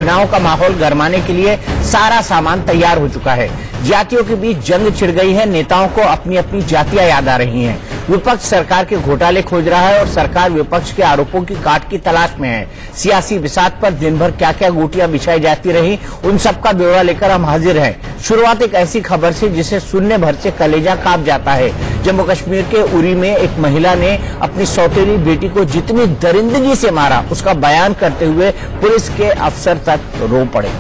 चुनाव का माहौल गरमाने के लिए सारा सामान तैयार हो चुका है। जातियों के बीच जंग छिड़ गई है। नेताओं को अपनी अपनी जातियां याद आ रही हैं। विपक्ष सरकार के घोटाले खोज रहा है और सरकार विपक्ष के आरोपों की काट की तलाश में है। सियासी बिसात पर दिन भर क्या क्या गोटियां बिछाई जाती रही, उन सबका ब्यौरा लेकर हम हाजिर हैं। शुरुआत एक ऐसी खबर से जिसे सुनने भर से कलेजा कांप जाता है। जम्मू कश्मीर के उरी में एक महिला ने अपनी सौतेली बेटी को जितनी दरिंदगी से मारा, उसका बयान करते हुए पुलिस के अफसर तक रो पड़े।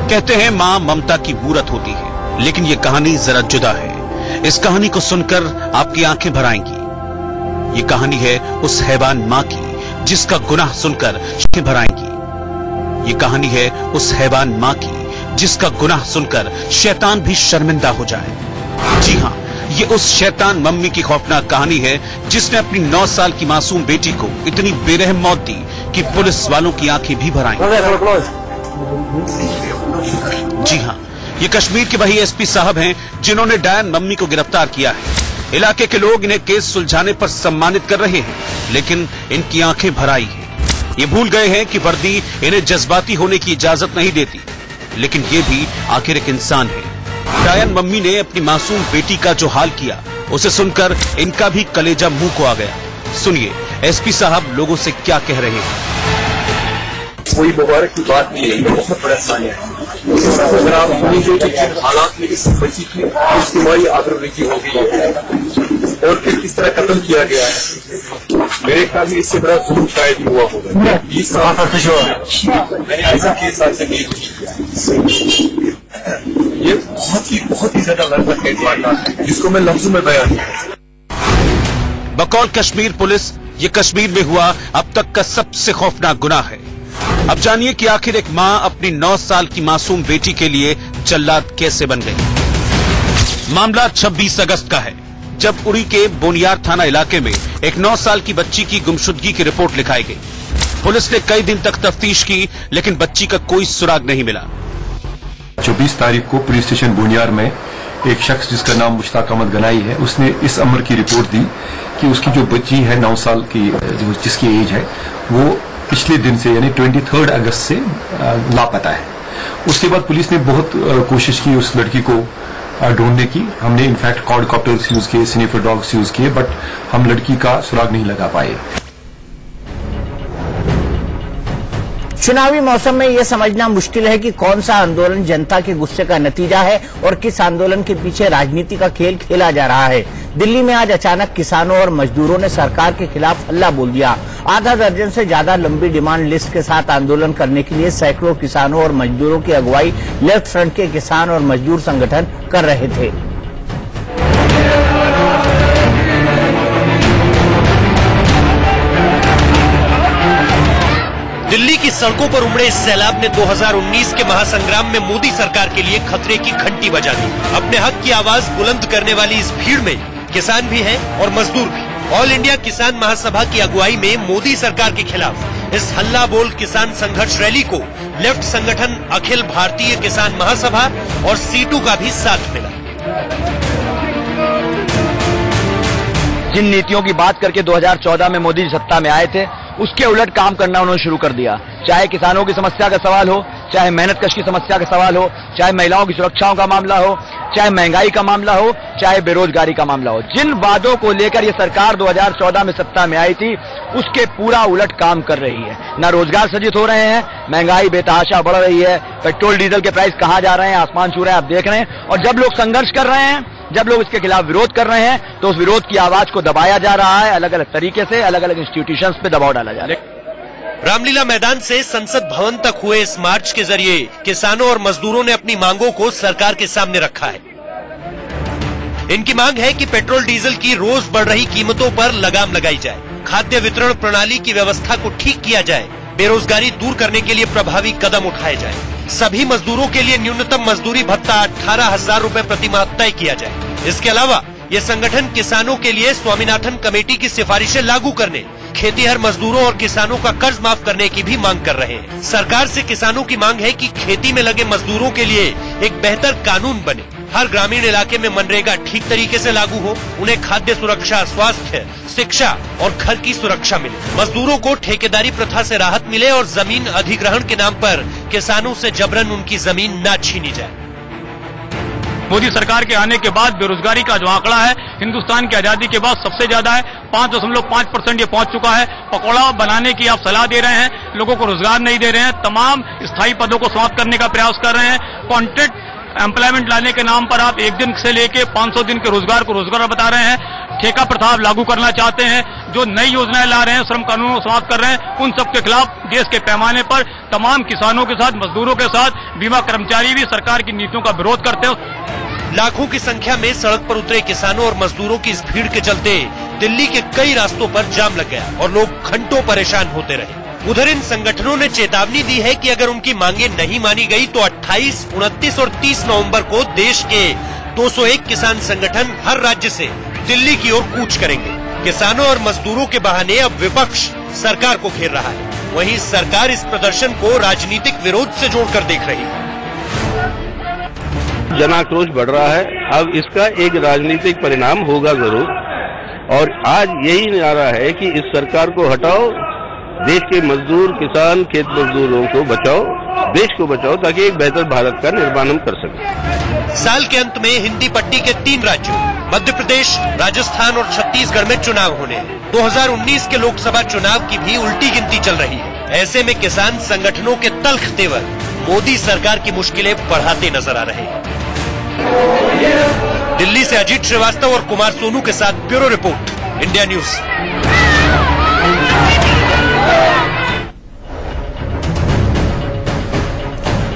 कहते हैं मां ममता की मूरत होती है, लेकिन ये कहानी जरा जुदा है। इस कहानी को सुनकर आपकी आंखें भर आएंगी। ये कहानी है उस हैवान मां की जिसका गुनाह सुनकर आंखें भर आएंगी। ये कहानी है उस हैवान मां की जिसका गुनाह सुनकर शैतान भी शर्मिंदा हो जाए। जी हां, ये उस शैतान मम्मी की खौफनाक कहानी है जिसने अपनी 9 साल की मासूम बेटी को इतनी बेरहम मौत दी कि पुलिस वालों की आंखें भी भर आईं। जी हां, ये कश्मीर के वही एसपी साहब हैं जिन्होंने डायन मम्मी को गिरफ्तार किया है। इलाके के लोग इन्हें केस सुलझाने पर सम्मानित कर रहे हैं, लेकिन इनकी आंखें भर आई हैं। ये भूल गए हैं कि वर्दी इन्हें जज्बाती होने की इजाजत नहीं देती, लेकिन ये भी आखिर एक इंसान है। डायन मम्मी ने अपनी मासूम बेटी का जो हाल किया, उसे सुनकर इनका भी कलेजा मुंह को आ गया। सुनिए एसपी साहब लोगों से क्या कह रहे हैं। कोई मुबारक की बात नहीं है, बहुत बड़ा साया है। अगर आप सुनेंगे कि जिन हालात में इस बच्ची की इज्तिमाई आबरूरेज़ी हो गई है और फिर किस तरह कत्ल किया गया है, मेरे ख्याल में इससे बड़ा जुल्म शायद ही हुआ होगा। 20 साल मैंने ऐसा केस आज तक नहीं किया। ये बहुत ही ज्यादा लड़खड़ाती वारदात है जिसको मैं लफ्जों में बयान नहीं कर सकता। बकौल कश्मीर पुलिस, ये कश्मीर में हुआ अब तक का सबसे खौफनाक गुनाह है। अब जानिए कि आखिर एक मां अपनी 9 साल की मासूम बेटी के लिए जल्लाद कैसे बन गई। मामला 26 अगस्त का है, जब उरी के बोनियार थाना इलाके में एक 9 साल की बच्ची की गुमशुदगी की रिपोर्ट लिखाई गई। पुलिस ने कई दिन तक तफ्तीश की, लेकिन बच्ची का कोई सुराग नहीं मिला। 24 तारीख को पुलिस स्टेशन बोनियार में एक शख्स जिसका नाम मुश्ताक अहमद गनाई है, उसने इस अमर की रिपोर्ट दी कि उसकी जो बच्ची है 9 साल की, जिसकी एज है, वो पिछले दिन से यानी 23 अगस्त से लापता है। उसके बाद पुलिस ने बहुत कोशिश की उस लड़की को ढूंढने की। हमने इनफैक्ट क्वाड्रॉप्टर्स यूज किए, स्निफर डॉग्स यूज किए, बट हम लड़की का सुराग नहीं लगा पाए। चुनावी मौसम में यह समझना मुश्किल है कि कौन सा आंदोलन जनता के गुस्से का नतीजा है और किस आंदोलन के पीछे राजनीति का खेल खेला जा रहा है। दिल्ली में आज अचानक किसानों और मजदूरों ने सरकार के खिलाफ हल्ला बोल दिया। आधा दर्जन से ज्यादा लंबी डिमांड लिस्ट के साथ आंदोलन करने के लिए सैकड़ों किसानों और मजदूरों की अगुवाई लेफ्ट फ्रंट के किसान और मजदूर संगठन कर रहे थे। दिल्ली की सड़कों पर उमड़े इस सैलाब ने 2019 के महासंग्राम में मोदी सरकार के लिए खतरे की घंटी बजा दी। अपने हक की आवाज बुलंद करने वाली इस भीड़ में किसान भी हैं और मजदूर भी। ऑल इंडिया किसान महासभा की अगुवाई में मोदी सरकार के खिलाफ इस हल्ला बोल किसान संघर्ष रैली को लेफ्ट संगठन अखिल भारतीय किसान महासभा और सीटू का भी साथ मिला। जिन नीतियों की बात करके 2014 में मोदी सत्ता में आए थे, उसके उलट काम करना उन्होंने शुरू कर दिया। चाहे किसानों की समस्या का सवाल हो, चाहे मेहनत कश की समस्या का सवाल हो, चाहे महिलाओं की सुरक्षाओं का मामला हो, चाहे महंगाई का मामला हो, चाहे बेरोजगारी का मामला हो। जिन वादों को लेकर ये सरकार 2014 में सत्ता में आई थी, उसके पूरा उलट काम कर रही है। न रोजगार सृजित हो रहे हैं, महंगाई बेतहाशा बढ़ रही है, पेट्रोल डीजल के प्राइस कहां जा रहे हैं, आसमान छू रहे हैं, आप देख रहे हैं। और जब लोग संघर्ष कर रहे हैं, जब लोग इसके खिलाफ विरोध कर रहे हैं, तो उस विरोध की आवाज को दबाया जा रहा है। अलग अलग तरीके से अलग अलग इंस्टीट्यूशंस पे दबाव डाला जा रहा है। रामलीला मैदान से संसद भवन तक हुए इस मार्च के जरिए किसानों और मजदूरों ने अपनी मांगों को सरकार के सामने रखा है। इनकी मांग है कि पेट्रोल डीजल की रोज बढ़ रही कीमतों पर लगाम लगाई जाए, खाद्य वितरण प्रणाली की व्यवस्था को ठीक किया जाए, बेरोजगारी दूर करने के लिए प्रभावी कदम उठाए जाए, सभी मजदूरों के लिए न्यूनतम मजदूरी भत्ता 18,000 रूपए प्रति माह तय किया जाए। इसके अलावा ये संगठन किसानों के लिए स्वामीनाथन कमेटी की सिफारिशें लागू करने, खेतीहर मजदूरों और किसानों का कर्ज माफ करने की भी मांग कर रहे हैं। सरकार से किसानों की मांग है कि खेती में लगे मजदूरों के लिए एक बेहतर कानून बने, हर ग्रामीण इलाके में मनरेगा ठीक तरीके से लागू हो, उन्हें खाद्य सुरक्षा, स्वास्थ्य, शिक्षा और घर की सुरक्षा मिले, मजदूरों को ठेकेदारी प्रथा से राहत मिले और जमीन अधिग्रहण के नाम पर किसानों से जबरन उनकी जमीन न छीनी जाए। मोदी सरकार के आने के बाद बेरोजगारी का जो आंकड़ा है हिंदुस्तान की आजादी के बाद सबसे ज्यादा है, 5.5% ये पहुंच चुका है। पकौड़ा बनाने की आप सलाह दे रहे हैं, लोगों को रोजगार नहीं दे रहे हैं, तमाम स्थायी पदों को समाप्त करने का प्रयास कर रहे हैं। कॉन्ट्रैक्ट एम्प्लॉयमेंट लाने के नाम पर आप 1 दिन से लेके 500 दिन के रोजगार को रोजगार बता रहे हैं। ठेका प्रथा आप लागू करना चाहते हैं, जो नई योजनाएं ला रहे हैं, श्रम कानूनों को समाप्त कर रहे हैं, उन सब के खिलाफ देश के पैमाने पर तमाम किसानों के साथ, मजदूरों के साथ, बीमा कर्मचारी भी सरकार की नीतियों का विरोध करते हैं। लाखों की संख्या में सड़क पर उतरे किसानों और मजदूरों की इस भीड़ के चलते दिल्ली के कई रास्तों पर जाम लग गया और लोग घंटों परेशान होते रहे। उधर इन संगठनों ने चेतावनी दी है कि अगर उनकी मांगे नहीं मानी गई तो 28, 29 और 30 नवंबर को देश के 201 किसान संगठन हर राज्य से दिल्ली की ओर कूच करेंगे। किसानों और मजदूरों के बहाने अब विपक्ष सरकार को घेर रहा है, वहीं सरकार इस प्रदर्शन को राजनीतिक विरोध से जोड़कर देख रही है। जनाक्रोश बढ़ रहा है, अब इसका एक राजनीतिक परिणाम होगा जरूर, और आज यही नारा है कि इस सरकार को हटाओ, देश के मजदूर, किसान, खेत मजदूरों को बचाओ, देश को बचाओ, ताकि एक बेहतर भारत का निर्माण हम कर सकें। साल के अंत में हिंदी पट्टी के 3 राज्यों मध्य प्रदेश, राजस्थान और छत्तीसगढ़ में चुनाव होने हैं। 2019 के लोकसभा चुनाव की भी उल्टी गिनती चल रही है। ऐसे में किसान संगठनों के तल्ख तेवर मोदी सरकार की मुश्किलें बढ़ाते नजर आ रहे हैं। दिल्ली से अजीत श्रीवास्तव और कुमार सोनू के साथ bureau report, India news.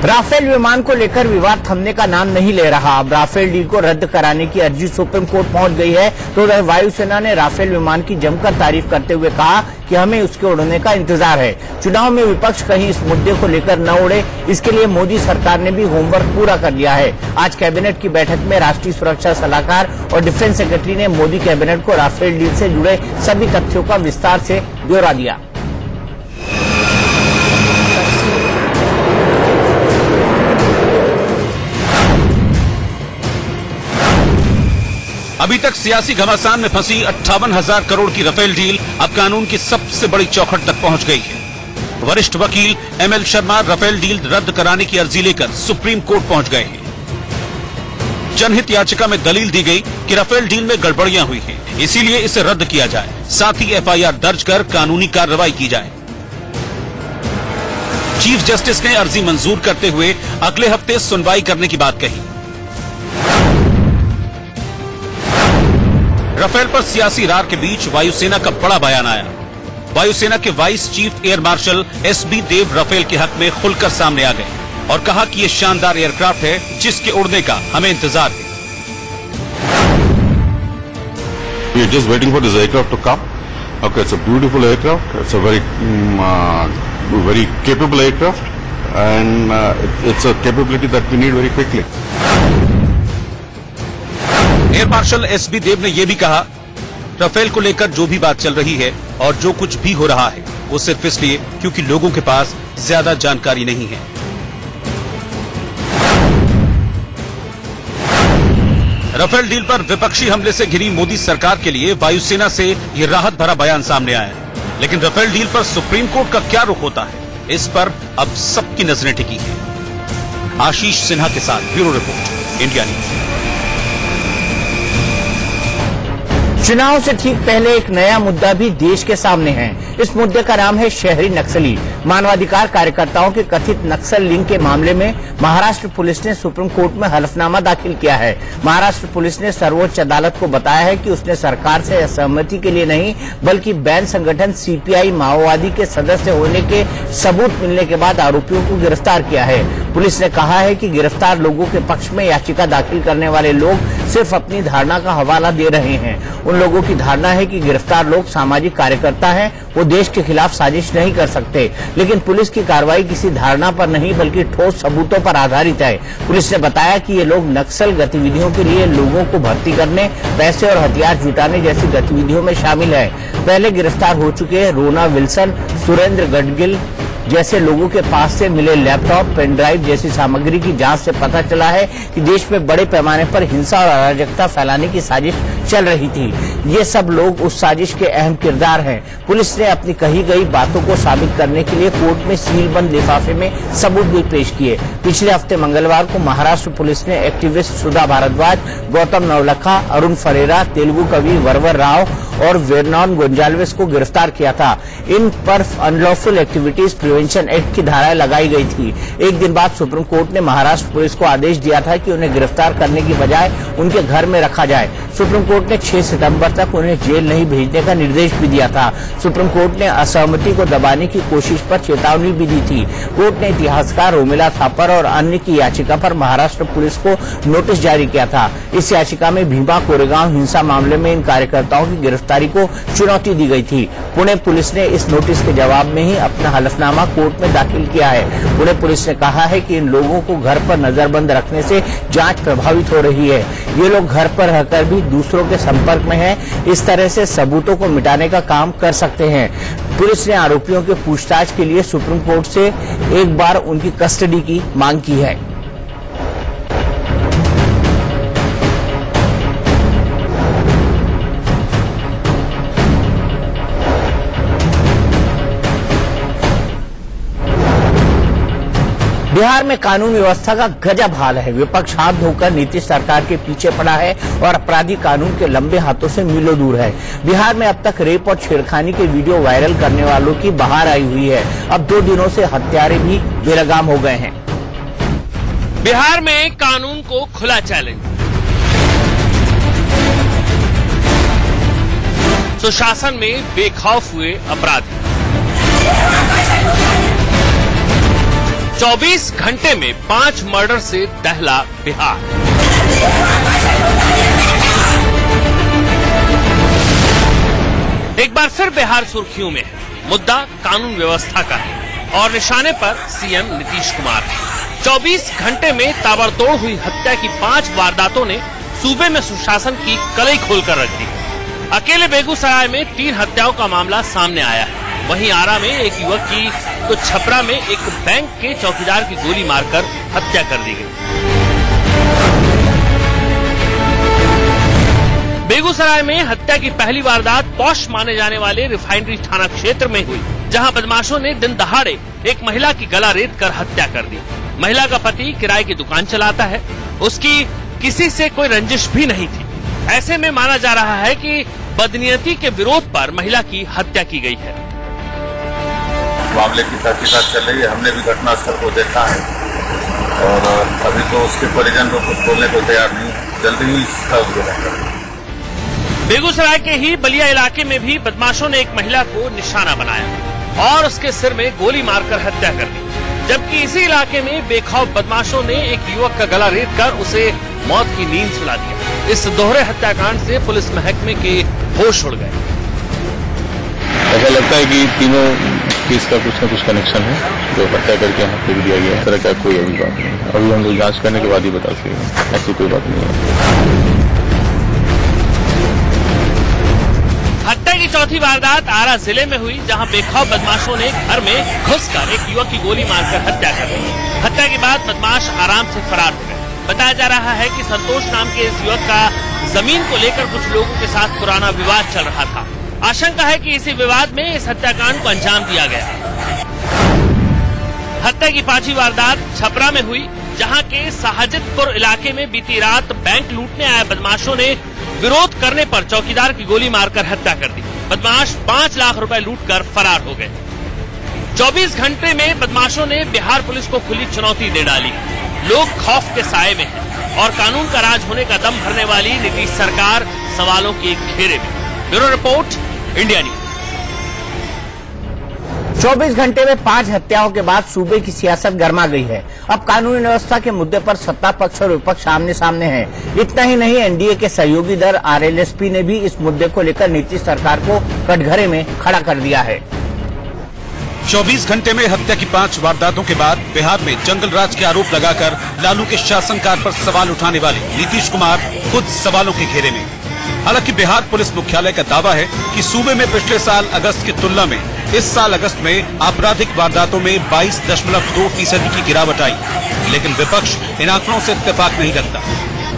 Rafale विमान को लेकर विवाद थमने का नाम नहीं ले रहा। अब राफेल डील को रद्द कराने की अर्जी सुप्रीम कोर्ट पहुंच गई है, तो वायुसेना ने राफेल विमान की जमकर तारीफ करते हुए कहा कि हमें उसके उड़ने का इंतजार है। चुनाव में विपक्ष कहीं इस मुद्दे को लेकर न उड़े, इसके लिए मोदी सरकार ने भी होमवर्क पूरा कर लिया है। आज कैबिनेट की बैठक में राष्ट्रीय सुरक्षा सलाहकार और डिफेंस सेक्रेटरी ने मोदी कैबिनेट को राफेल डील से जुड़े सभी तथ्यों का विस्तार से ब्यौरा दिया। अभी तक सियासी घमासान में फंसी 58,000 करोड़ की राफेल डील अब कानून की सबसे बड़ी चौखट तक पहुंच गई है। वरिष्ठ वकील ML शर्मा राफेल डील रद्द कराने की अर्जी लेकर सुप्रीम कोर्ट पहुंच गए हैं। जनहित याचिका में दलील दी गई कि राफेल डील में गड़बड़ियां हुई हैं, इसीलिए इसे रद्द किया जाए, साथ ही FIR दर्ज कर कानूनी कार्रवाई की जाए। चीफ जस्टिस ने अर्जी मंजूर करते हुए अगले हफ्ते सुनवाई करने की बात कही। राफेल पर सियासी रार के बीच वायुसेना का बड़ा बयान आया। वायुसेना के vice chief air marshal SB देव राफेल के हक में खुलकर सामने आ गए और कहा कि ये शानदार एयरक्राफ्ट है जिसके उड़ने का हमें इंतजार है। We are just waiting for this aircraft to come. Okay, it's a beautiful aircraft. It's a very capable aircraft, and it's a capability that we need very quickly. Air marshal SB देव ने यह भी कहा, Rafale को लेकर जो भी बात चल रही है और जो कुछ भी हो रहा है वो सिर्फ इसलिए क्योंकि लोगों के पास ज्यादा जानकारी नहीं है। राफेल डील पर विपक्षी हमले से घिरी मोदी सरकार के लिए वायुसेना से ये राहत भरा बयान सामने आया है। लेकिन राफेल डील पर सुप्रीम कोर्ट का क्या रुख होता है, इस पर अब सबकी नजरें टिकी हैं। आशीष सिन्हा के साथ ब्यूरो रिपोर्ट, इंडिया न्यूज। चुनाव से ठीक पहले एक नया मुद्दा भी देश के सामने है। इस मुद्दे का नाम है शहरी नक्सली। मानवाधिकार कार्यकर्ताओं के कथित नक्सल लिंक के मामले में महाराष्ट्र पुलिस ने सुप्रीम कोर्ट में हलफनामा दाखिल किया है। महाराष्ट्र पुलिस ने सर्वोच्च अदालत को बताया है कि उसने सरकार से असहमति के लिए नहीं, बल्कि बैन संगठन CPI माओवादी के सदस्य होने के सबूत मिलने के बाद आरोपियों को गिरफ्तार किया है। पुलिस ने कहा है कि गिरफ्तार लोगों के पक्ष में याचिका दाखिल करने वाले लोग सिर्फ अपनी धारणा का हवाला दे रहे हैं। उन लोगों की धारणा है कि गिरफ्तार लोग सामाजिक कार्यकर्ता हैं, वो देश के खिलाफ साजिश नहीं कर सकते। लेकिन पुलिस की कार्रवाई किसी धारणा पर नहीं बल्कि ठोस सबूतों पर आधारित है। पुलिस ने बताया कि ये लोग नक्सल गतिविधियों के लिए लोगों को भर्ती करने, पैसे और हथियार जुटाने जैसी गतिविधियों में शामिल है। पहले गिरफ्तार हो चुके रोना विल्सन, सुरेंद्र गडगिल, जैसे लोगों के पास से मिले लैपटॉप, पेन ड्राइव जैसी सामग्री की जांच से पता चला है कि देश में बड़े पैमाने पर हिंसा और अराजकता फैलाने की साजिश चल रही थी। ये सब लोग उस साजिश के अहम किरदार हैं। पुलिस ने अपनी कही गई बातों को साबित करने के लिए कोर्ट में सीलबंद लिफाफे में सबूत भी पेश किए। पिछले हफ्ते मंगलवार को महाराष्ट्र पुलिस ने एक्टिविस्ट सुधा भारद्वाज, गौतम नवलखा, अरुण फरेरा, तेलुगु कवि वरवर राव और वेर्नॉन गोंजाल्वेस को गिरफ्तार किया था। इन पर अनलॉफुल एक्टिविटीज प्रिवेंशन एक्ट की धाराएं लगाई गई थी। एक दिन बाद सुप्रीम कोर्ट ने महाराष्ट्र पुलिस को आदेश दिया था कि उन्हें गिरफ्तार करने की बजाय उनके घर में रखा जाए। सुप्रीम कोर्ट ने 6 सितंबर तक उन्हें जेल नहीं भेजने का निर्देश भी दिया था। सुप्रीम कोर्ट ने असहमति को दबाने की कोशिश पर चेतावनी भी दी थी। कोर्ट ने इतिहासकार रोमिला थापर और अन्य की याचिका पर महाराष्ट्र पुलिस को नोटिस जारी किया था। इस याचिका में भीमा कोरेगांव हिंसा मामले में इन कार्यकर्ताओं की गिरफ्तारी को चुनौती दी गई थी। पुणे पुलिस ने इस नोटिस के जवाब में ही अपना हलफनामा कोर्ट में दाखिल किया है। पुणे पुलिस ने कहा है कि इन लोगों को घर पर नजरबंद रखने से जांच प्रभावित हो रही है। ये लोग घर पर रहकर भी दूसरों के संपर्क में हैं। इस तरह से सबूतों को मिटाने का काम कर सकते हैं। पुलिस ने आरोपियों के पूछताछ के लिए सुप्रीम कोर्ट से एक बार उनकी कस्टडी की मांग की है। बिहार में कानून व्यवस्था का गजब हाल है। विपक्ष हाथ धोकर नीतीश सरकार के पीछे पड़ा है और अपराधी कानून के लंबे हाथों से मीलों दूर है। बिहार में अब तक रेप और छेड़खानी के वीडियो वायरल करने वालों की बहार आई हुई है। अब 2 दिनों से हत्यारे भी बेलगाम हो गए हैं। बिहार में कानून को खुला चैलेंज। सुशासन में बेखौफ हुए अपराधी। 24 घंटे में 5 मर्डर से दहला बिहार। एक बार फिर बिहार सुर्खियों में है। मुद्दा कानून व्यवस्था का है और निशाने पर सीएम नीतीश कुमार है। 24 घंटे में ताबड़तोड़ हुई हत्या की 5 वारदातों ने सूबे में सुशासन की कलई खोलकर रख दी। अकेले बेगूसराय में 3 हत्याओं का मामला सामने आया है। वहीं आरा में एक युवक की तो छपरा में एक बैंक के चौकीदार की गोली मारकर हत्या कर दी गई। बेगूसराय में हत्या की पहली वारदात पौष माने जाने वाले रिफाइनरी थाना क्षेत्र में हुई, जहां बदमाशों ने दिन दहाड़े एक महिला की गला रेत कर हत्या कर दी। महिला का पति किराए की दुकान चलाता है। उसकी किसी से कोई रंजिश भी नहीं थी। ऐसे में माना जा रहा है कि बदनीयती के विरोध पर महिला की हत्या की गई है। मामले की तहकीकात चल रही है। हमने भी घटनास्थल को देखा है और अभी तो उसके परिजन को कुछ बोलने को तैयार नहीं है। जल्दी ही इसका उद्घाटन करेंगे। बेगूसराय के ही बलिया इलाके में भी बदमाशों ने एक महिला को निशाना बनाया और उसके सिर में गोली मारकर हत्या कर दी। जबकि इसी इलाके में बेखौफ बदमाशों ने एक युवक का गला रेत कर उसे मौत की नींद सुला दिया। इस दोहरे हत्याकांड से पुलिस महकमे के होश उड़ गए। ऐसा लगता है कि तीनों केस का कुछ न कुछ कनेक्शन है, जो हत्या करके यहाँ फेंक दिया गया। इस तरह का कोई अभी बात नहीं है। अभी हम लोग जांच करने के बाद ही बता सकेंगे। ऐसी कोई बात नहीं है। हत्या की चौथी वारदात आरा जिले में हुई, जहां बेखौफ बदमाशों ने घर में घुसकर एक युवक की गोली मारकर हत्या कर दी। हत्या के बाद बदमाश आराम से फरार हो गए। बताया जा रहा है कि संतोष नाम के इस युवक का जमीन को लेकर कुछ लोगों के साथ पुराना विवाद चल रहा था। आशंका है कि इसी विवाद में इस हत्याकांड को अंजाम दिया गया। हत्या की 5वीं वारदात छपरा में हुई, जहां के साहजिदपुर इलाके में बीती रात बैंक लूटने आए बदमाशों ने विरोध करने पर चौकीदार की गोली मारकर हत्या कर दी। बदमाश 5 लाख रुपए लूटकर फरार हो गए। 24 घंटे में बदमाशों ने बिहार पुलिस को खुली चुनौती दे डाली। लोग खौफ के साए में हैं और कानून का राज होने का दम भरने वाली नीतीश सरकार सवालों के घेरे में। Bureau report, India news. 24 घंटे में 5 हत्याओं के बाद सूबे की सियासत गर्मा गई है। अब कानून व्यवस्था के मुद्दे पर सत्ता पक्ष और विपक्ष आमने सामने है। इतना ही नहीं, एनडीए के सहयोगी दल आरएलएसपी ने भी इस मुद्दे को लेकर नीतीश सरकार को कटघरे में खड़ा कर दिया है। 24 घंटे में हत्या की 5 वारदातों के बाद बिहार में जंगल राज के आरोप लगाकर लालू के शासनकाल पर सवाल उठाने वाले नीतीश कुमार खुद सवालों के घेरे में। हालांकि बिहार पुलिस मुख्यालय का दावा है कि सूबे में पिछले साल अगस्त की तुलना में इस साल अगस्त में आपराधिक वारदातों में 22.2% की गिरावट आई, लेकिन विपक्ष इन आंकड़ों से इत्तेफाक नहीं रखता।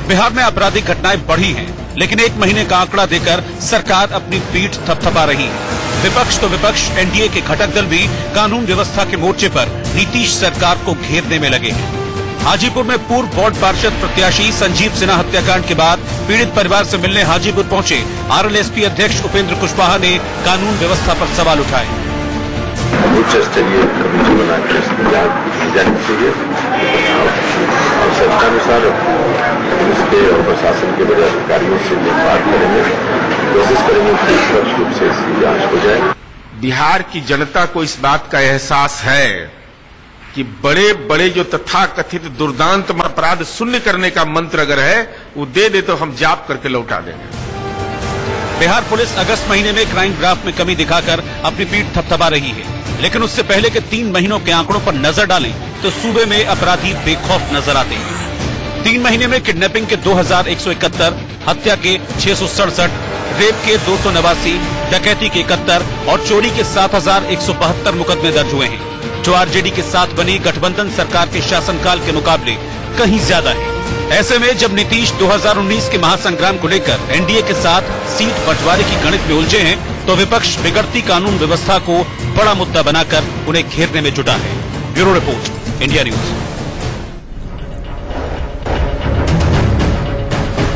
बिहार में आपराधिक घटनाएं बढ़ी हैं, लेकिन एक महीने का आंकड़ा देकर सरकार अपनी पीठ थपथपा रही है। विपक्ष तो विपक्ष, एनडीए के घटक दल भी कानून व्यवस्था के मोर्चे पर नीतीश सरकार को घेरने में लगे हैं। हाजीपुर में पूर्व वार्ड पार्षद प्रत्याशी संजीव सिन्हा हत्याकांड के बाद पीड़ित परिवार से मिलने हाजीपुर पहुंचे आरएलएसपी अध्यक्ष उपेंद्र कुशवाहा ने कानून व्यवस्था पर सवाल उठाए। उच्च स्तरीय कमेटी बनाकर इसकी जांच चाहिए और सर्वतानुसार पुलिस और प्रशासन के बड़े अधिकारियों से बात करेंगे, कोशिश करेंगे कि निष्पक्ष रूप से इसकी जांच हो जाए। बिहार की जनता को इस बात का एहसास है कि बड़े बड़े जो तथाकथित दुर्दांत अपराध शून्य करने का मंत्र अगर है वो दे दे तो हम जाप करके लौटा देंगे। बिहार पुलिस अगस्त महीने में क्राइम ग्राफ में कमी दिखाकर अपनी पीठ थपथपा रही है, लेकिन उससे पहले के 3 महीनों के आंकड़ों पर नजर डालें तो सूबे में अपराधी बेखौफ नजर आते हैं। 3 महीने में किडनैपिंग के 2171, हत्या के 667, रेप के 289, डकैती के 71 और चोरी के 7172 मुकदमे दर्ज हुए हैं, जो आरजेडी के साथ बनी गठबंधन सरकार के शासनकाल के मुकाबले कहीं ज्यादा है। ऐसे में जब नीतीश 2019 के महासंग्राम को लेकर एनडीए के साथ सीट बंटवारे की गणित में उलझे हैं, तो विपक्ष बिगड़ती कानून व्यवस्था को बड़ा मुद्दा बनाकर उन्हें घेरने में जुटा है। Bureau report, India news.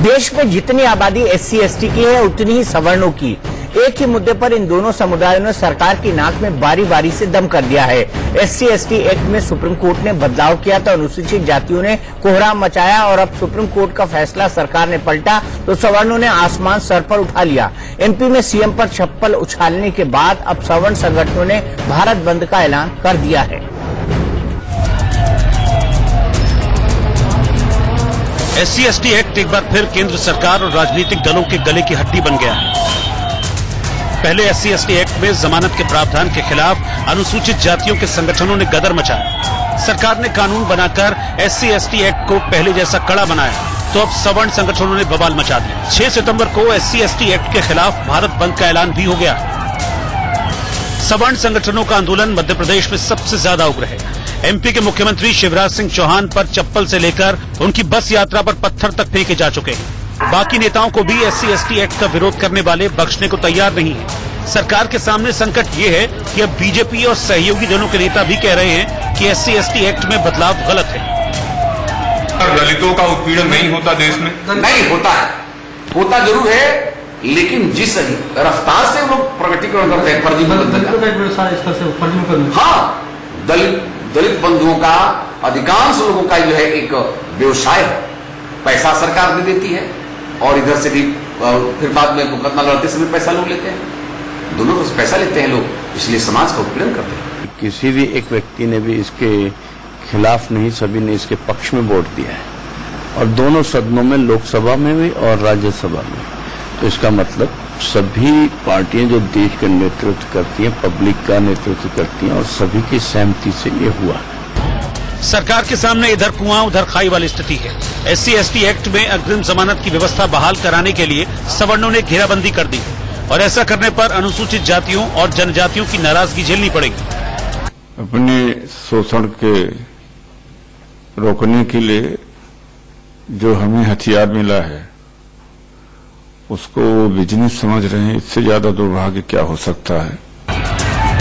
देश में जितनी आबादी SC/ST की है उतनी ही सवर्णों की। एक ही मुद्दे पर इन दोनों समुदायों ने सरकार की नाक में बारी बारी से दम कर दिया है। SC/ST एक्ट में सुप्रीम कोर्ट ने बदलाव किया तो अनुसूचित जातियों ने कोहराम मचाया और अब सुप्रीम कोर्ट का फैसला सरकार ने पलटा तो सवर्णों ने आसमान सर पर उठा लिया। MP में CM पर चप्पल उछालने के बाद अब सवर्ण संगठनों ने भारत बंद का ऐलान कर दिया है। SC/ST एक्ट एक बार फिर केंद्र सरकार और राजनीतिक दलों के गले की हड्डी बन गया है। पहले SC/ST एक्ट में जमानत के प्रावधान के खिलाफ अनुसूचित जातियों के संगठनों ने गदर मचाया। सरकार ने कानून बनाकर SC/ST एक्ट को पहले जैसा कड़ा बनाया तो अब सवर्ण संगठनों ने बवाल मचा दिया। 6 सितंबर को SC/ST एक्ट के खिलाफ भारत बंद का ऐलान भी हो गया। सवर्ण संगठनों का आंदोलन मध्य प्रदेश में सबसे ज्यादा उग्र है। MP के मुख्यमंत्री शिवराज सिंह चौहान पर चप्पल से लेकर उनकी बस यात्रा पर पत्थर तक फेंके जा चुके हैं। बाकी नेताओं को भी SC/ST एक्ट का विरोध करने वाले बख्शने को तैयार नहीं है। सरकार के सामने संकट ये है कि अब बीजेपी और सहयोगी दलों के नेता भी कह रहे हैं कि SC/ST एक्ट में बदलाव गलत है। दलितों का उत्पीड़न नहीं होता देश में? नहीं होता है, होता जरूर है, लेकिन जिस रफ्तार से वो प्रकटीकरण करते हैं फर्जी हाँ, दलित बंधुओं का अधिकांश लोगों का जो है एक व्यवसाय है। पैसा सरकार दे देती है और इधर से भी फिर बाद में मुकदमा लड़ते समय पैसा लोग लेते हैं, दोनों तरफ से पैसा लेते हैं लोग, इसलिए समाज का उत्पीड़न करते हैं। किसी भी एक व्यक्ति ने भी इसके खिलाफ नहीं, सभी ने इसके पक्ष में वोट दिया है और दोनों सदनों में, लोकसभा में भी और राज्यसभा में। तो इसका मतलब सभी पार्टियां जो देश का नेतृत्व करती हैं, पब्लिक का नेतृत्व करती हैं और सभी की सहमति से ये हुआ। सरकार के सामने इधर कुआं उधर खाई वाली स्थिति है। SC/ST एक्ट में अग्रिम जमानत की व्यवस्था बहाल कराने के लिए सवर्णों ने घेराबंदी कर दी और ऐसा करने पर अनुसूचित जातियों और जनजातियों की नाराजगी झेलनी पड़ेगी। अपने शोषण के रोकने के लिए जो हमें हथियार मिला है उसको बिजनेस समझ रहे हैं, इससे ज्यादा दुर्भाग्य क्या हो सकता है।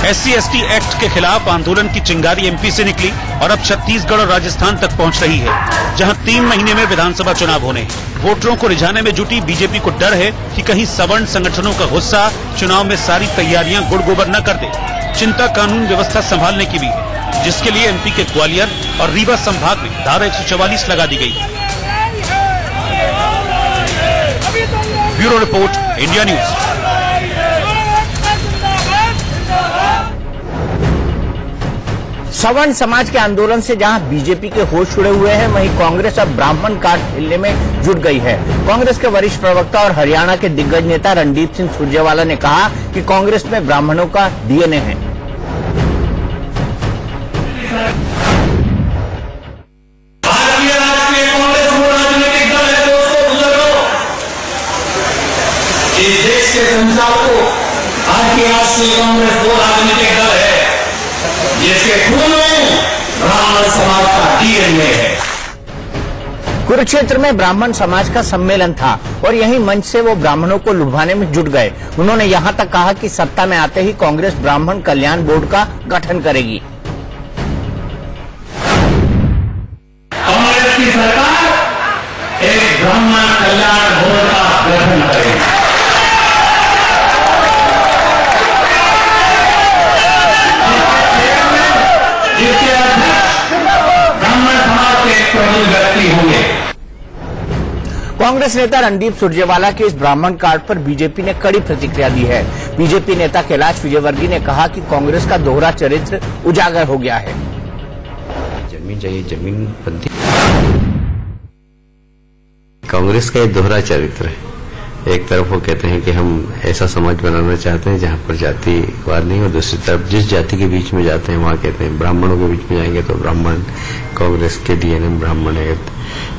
SC/ST एक्ट के खिलाफ आंदोलन की चिंगारी MP से निकली और अब छत्तीसगढ़ और राजस्थान तक पहुंच रही है, जहां 3 महीने में विधानसभा चुनाव होने। वोटरों को रिझाने में जुटी बीजेपी को डर है कि कहीं सवर्ण संगठनों का गुस्सा चुनाव में सारी तैयारियां गुड़ गोबर न कर दे। चिंता कानून व्यवस्था संभालने की भी है, जिसके लिए MP के ग्वालियर और रीवा संभाग में धारा 144 लगा दी गई। Bureau report, India news. सवर्ण समाज के आंदोलन से जहां बीजेपी के होश उड़े हुए हैं, वहीं कांग्रेस अब ब्राह्मण कार्ड खेलने में जुट गई है। कांग्रेस के वरिष्ठ प्रवक्ता और हरियाणा के दिग्गज नेता रणदीप सिंह सुरजेवाला ने कहा कि कांग्रेस में ब्राह्मणों का DNA है। इस देश के संचालकों भारतीय राष्ट्रीय कांग्रेस वो राजनीतिक दल है जिसके खून में ब्राह्मण समाज का डीएनए है। कुरुक्षेत्र में ब्राह्मण समाज का सम्मेलन था और यही मंच से वो ब्राह्मणों को लुभाने में जुट गए। उन्होंने यहां तक कहा कि सत्ता में आते ही कांग्रेस ब्राह्मण कल्याण बोर्ड का गठन करेगी। कांग्रेस की सरकार एक ब्राह्मण कल्याण बोर्ड का गठन करेगी। जिसके अध्यक्ष ब्राह्मण समाज के प्रमुख व्यक्ति होंगे। कांग्रेस नेता रणदीप सुरजेवाला के इस ब्राह्मण कार्ड पर बीजेपी ने कड़ी प्रतिक्रिया दी है। बीजेपी नेता कैलाश विजयवर्गीय ने कहा कि कांग्रेस का दोहरा चरित्र उजागर हो गया है। जमीन चाहिए, जमीन बनती। कांग्रेस का एक दोहरा चरित्र है। एक तरफ वो कहते हैं कि हम ऐसा समाज बनाना चाहते हैं जहां पर जातिवाद नहीं, और दूसरी तरफ जिस जाति के बीच में जाते हैं वहां कहते हैं ब्राह्मणों के बीच में जाएंगे तो ब्राह्मण, कांग्रेस के डीएनए में ब्राह्मण है।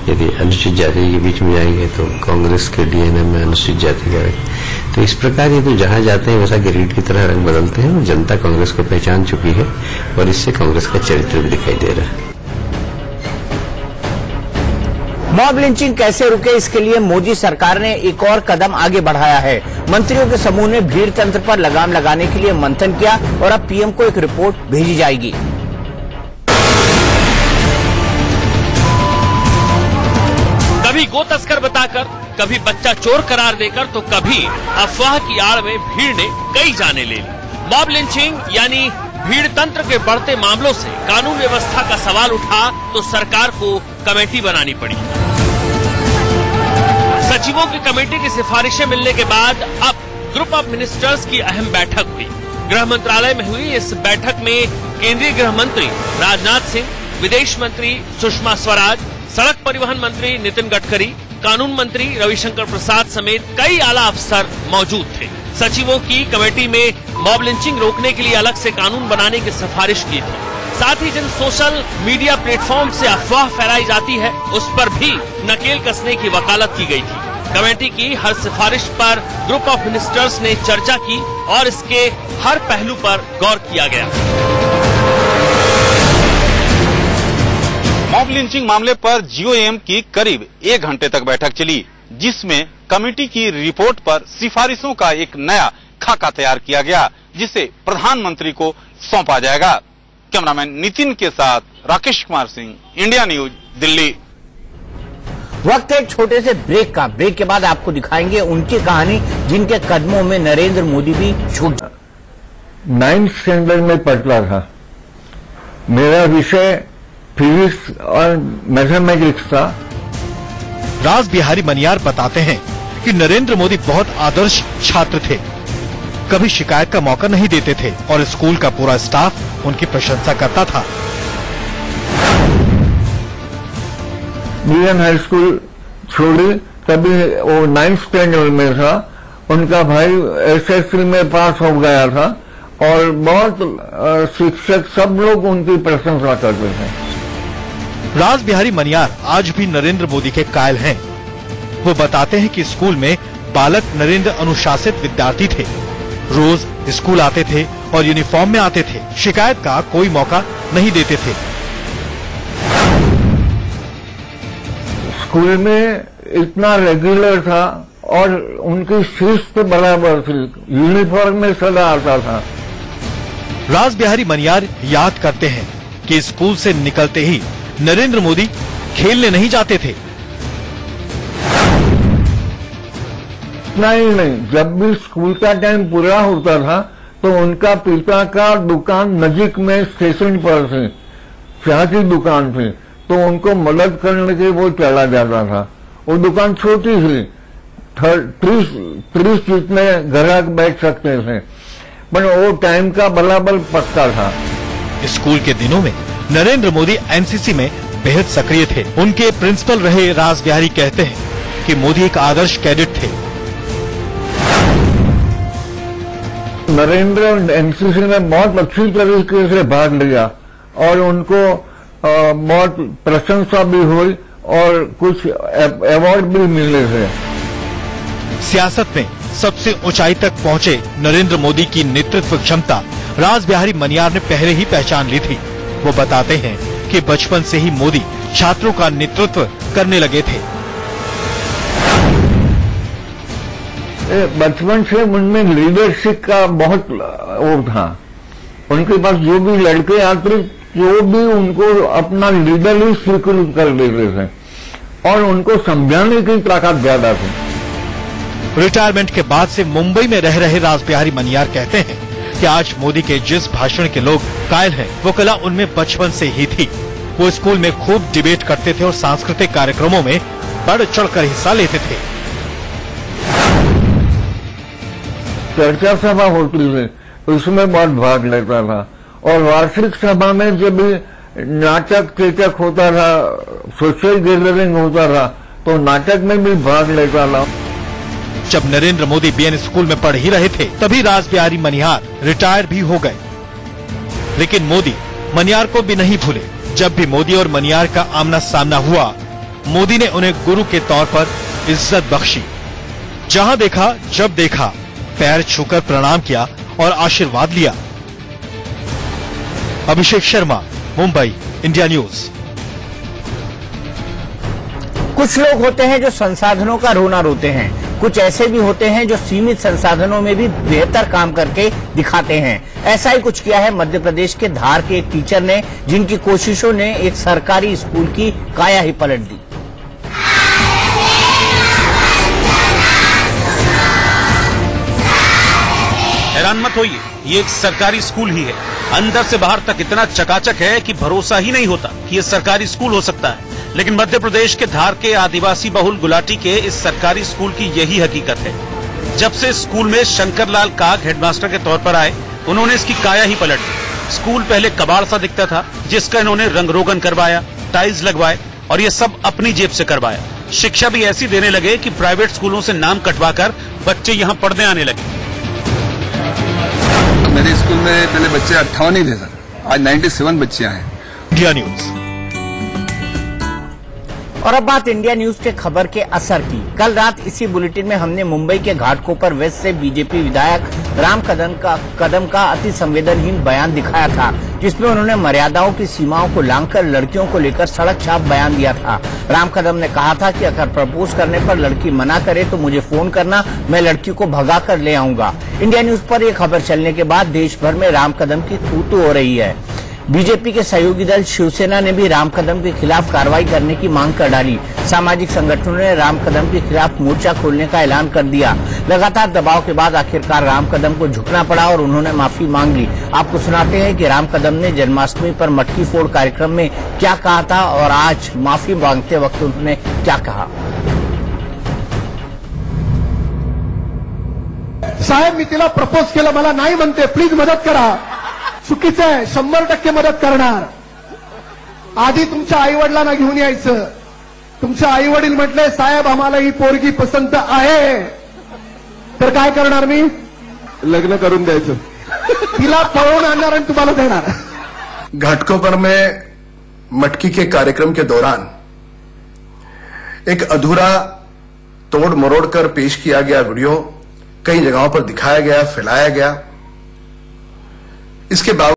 यदि अनुसूचित जाति के बीच में जाएंगे तो कांग्रेस के डीएनए में अनुसूचित जाति का है। तो इस प्रकार ये तो जहां जाते हैं वैसा गिरीट की तरह रंग बदलते हैं, और जनता कांग्रेस को पहचान चुकी है और इससे कांग्रेस का चरित्र भी दिखाई दे रहा है। मॉब लिंचिंग कैसे रुके, इसके लिए मोदी सरकार ने एक और कदम आगे बढ़ाया है। मंत्रियों के समूह ने भीड़ तंत्र पर लगाम लगाने के लिए मंथन किया और अब पीएम को एक रिपोर्ट भेजी जाएगी। कभी गो तस्कर बताकर, कभी बच्चा चोर करार देकर, तो कभी अफवाह की आड़ में भीड़ ने कई जाने ले ली। मॉब लिंचिंग यानी भीड़ तंत्र के बढ़ते मामलों से कानून व्यवस्था का सवाल उठा तो सरकार को कमेटी बनानी पड़ी। सचिवों की कमेटी की सिफारिशें मिलने के बाद अब ग्रुप ऑफ मिनिस्टर्स की अहम बैठक हुई। गृह मंत्रालय में हुई इस बैठक में केंद्रीय गृह मंत्री राजनाथ सिंह, विदेश मंत्री सुषमा स्वराज, सड़क परिवहन मंत्री नितिन गडकरी, कानून मंत्री रविशंकर प्रसाद समेत कई आला अफसर मौजूद थे। सचिवों की कमेटी में मॉब लिंचिंग रोकने के लिए अलग से कानून बनाने की सिफारिश की थी। साथ ही जिन सोशल मीडिया प्लेटफॉर्म से अफवाह फैलाई जाती है उस पर भी नकेल कसने की वकालत की गई थी। कमेटी की हर सिफारिश पर ग्रुप ऑफ मिनिस्टर्स ने चर्चा की और इसके हर पहलू पर गौर किया गया। मॉब लिंचिंग मामले पर जीओएम की करीब 1 घंटे तक बैठक चली, जिसमें कमेटी की रिपोर्ट पर सिफारिशों का एक नया खाका तैयार किया गया, जिसे प्रधानमंत्री को सौंपा जाएगा। कैमरामैन नितिन के साथ राकेश कुमार सिंह, इंडिया न्यूज, दिल्ली। वक्त है एक छोटे से ब्रेक का। ब्रेक के बाद आपको दिखाएंगे उनकी कहानी जिनके कदमों में नरेंद्र मोदी भी छूट। 9th स्टैंडर्ड में पढ़ता था। मेरा विषय फिजिक्स और मैथमेटिक्स था। राज बिहारी मनियार बताते हैं कि नरेंद्र मोदी बहुत आदर्श छात्र थे, कभी शिकायत का मौका नहीं देते थे और स्कूल का पूरा स्टाफ उनकी प्रशंसा करता था। मिलन हाई स्कूल छोड़ी तभी वो 9th स्टैंडर्ड में था। उनका भाई एसएससी में पास हो गया था और बहुत शिक्षक सब लोग उनकी प्रशंसा करते थे। राज बिहारी मनियार आज भी नरेंद्र मोदी के कायल हैं। वो बताते हैं कि स्कूल में बालक नरेंद्र अनुशासित विद्यार्थी थे, रोज स्कूल आते थे और यूनिफॉर्म में आते थे, शिकायत का कोई मौका नहीं देते थे। स्कूल में इतना रेगुलर था और उनकी शिस्त बराबर थी, यूनिफॉर्म में सदा आता था। राज बिहारी मनियार याद करते हैं कि स्कूल से निकलते ही नरेंद्र मोदी खेलने नहीं जाते थे। नहीं, जब भी स्कूल का टाइम पूरा होता था तो उनका पिता का दुकान नजीक में स्टेशन पर थी, चाय की दुकान थी, तो उनको मदद करने के वो चला जाता था। वो दुकान छोटी थी, 30 जितने ग्राहक बैठ सकते थे, पर वो टाइम का बराबर पक्का था। स्कूल के दिनों में नरेंद्र मोदी एनसीसी में बेहद सक्रिय थे। उनके प्रिंसिपल रहे राज बिहारी कहते हैं कि मोदी एक आदर्श कैडेट थे। नरेंद्र एनसीसी में बहुत अच्छी तरीके से भाग लिया और उनको बहुत प्रशंसा भी हुई और कुछ अवार्ड भी मिले थे। सियासत में सबसे ऊंचाई तक पहुंचे नरेंद्र मोदी की नेतृत्व क्षमता रास बिहारी मनियार ने पहले ही पहचान ली थी। वो बताते हैं कि बचपन से ही मोदी छात्रों का नेतृत्व करने लगे थे। बचपन से उनमें लीडरशिप का बहुत वो था। उनके पास जो भी लड़के आते जो भी उनको अपना लीडर ही स्वीकृत कर देते थे और उनको समझाने की ताकत ज्यादा थी। रिटायरमेंट के बाद से मुंबई में रह रहे रास बिहारी मनियार कहते हैं कि आज मोदी के जिस भाषण के लोग कायल हैं, वो कला उनमें बचपन से ही थी। वो स्कूल में खूब डिबेट करते थे और सांस्कृतिक कार्यक्रमों में बढ़ चढ़कर हिस्सा लेते थे। चर्चा सभा होती थी, उसमें बहुत भाग लेता था और वार्षिक सभा में जब नाटक चेचक होता था, सोशल गैदरिंग होता था, तो नाटक में भी भाग लेता था। जब नरेंद्र मोदी बीएन स्कूल में पढ़ ही रहे थे, तभी रास बिहारी मनियार रिटायर भी हो गए। लेकिन मोदी मनियार को भी नहीं भूले। जब भी मोदी और मनियार का आमना सामना हुआ, मोदी ने उन्हें गुरु के तौर पर इज्जत बख्शी। जहां देखा जब देखा पैर छूकर प्रणाम किया और आशीर्वाद लिया। Abhishek Sharma, Mumbai, India news. कुछ लोग होते हैं जो संसाधनों का रोना रोते हैं, कुछ ऐसे भी होते हैं जो सीमित संसाधनों में भी बेहतर काम करके दिखाते हैं। ऐसा ही कुछ किया है मध्य प्रदेश के धार के एक टीचर ने, जिनकी कोशिशों ने एक सरकारी स्कूल की काया ही पलट दी। हैरान मत होइए, ये एक सरकारी स्कूल ही है। अंदर से बाहर तक इतना चकाचक है कि भरोसा ही नहीं होता कि ये सरकारी स्कूल हो सकता है। लेकिन मध्य प्रदेश के धार के आदिवासी बहुल गुलाटी के इस सरकारी स्कूल की यही हकीकत है। जब से स्कूल में शंकर लाल काग हेडमास्टर के तौर पर आए, उन्होंने इसकी काया ही पलट दी। स्कूल पहले कबाड़ सा दिखता था, जिसका इन्होंने रंग रोगन करवाया, टाइल्स लगवाए और ये सब अपनी जेब से करवाया। शिक्षा भी ऐसी देने लगे कि प्राइवेट स्कूलों से नाम कटवाकर बच्चे यहाँ पढ़ने आने लगे। मेरे स्कूल में पहले बच्चे 58 ही थे सर, आज 97 बच्चे हैं। India news. और अब बात इंडिया न्यूज के खबर के असर की। कल रात इसी बुलेटिन में हमने मुंबई के घाटकोपर वेस्ट से बीजेपी विधायक राम कदम का अति संवेदनहीन बयान दिखाया था, जिसमें उन्होंने मर्यादाओं की सीमाओं को लांघकर लड़कियों को लेकर सड़क छाप बयान दिया था। राम कदम ने कहा था कि अगर प्रपोज करने पर लड़की मना करे तो मुझे फोन करना, मैं लड़की को भगा कर ले आऊंगा। इंडिया न्यूज पर यह खबर चलने के बाद देश भर में राम कदम की तू-तू हो रही है। बीजेपी के सहयोगी दल शिवसेना ने भी राम कदम के खिलाफ कार्रवाई करने की मांग कर डाली। सामाजिक संगठनों ने राम कदम के खिलाफ मोर्चा खोलने का ऐलान कर दिया। लगातार दबाव के बाद आखिरकार राम कदम को झुकना पड़ा और उन्होंने माफी मांग ली। आपको सुनाते हैं कि राम कदम ने जन्माष्टमी पर मटकी फोड़ कार्यक्रम में क्या कहा था और आज माफी मांगते वक्त उन्होंने क्या कहा। साहेब, मी तिला प्रपोज केलं, मला नाही म्हणते, प्लीज मदत करा. चुकीचं आहे, 100% मदत करणार. आधी तुमच्या आई वडिलांना घेऊन यायचं. तुमचे आई वडील म्हटले साहेब आम्हाला ही पोरगी पसंत आहे, तर काय करणार मी? लग्न करून द्यायचं. तिला पळवून आणणार आणि तुम्हाला देणार. घाटकोपर में मटकी के कार्यक्रम के दौरान एक अधूरा तोड़ मरोड़ कर पेश किया गया वीडियो कई जगहों पर दिखाया गया, फैलाया गया। इसके बावजूद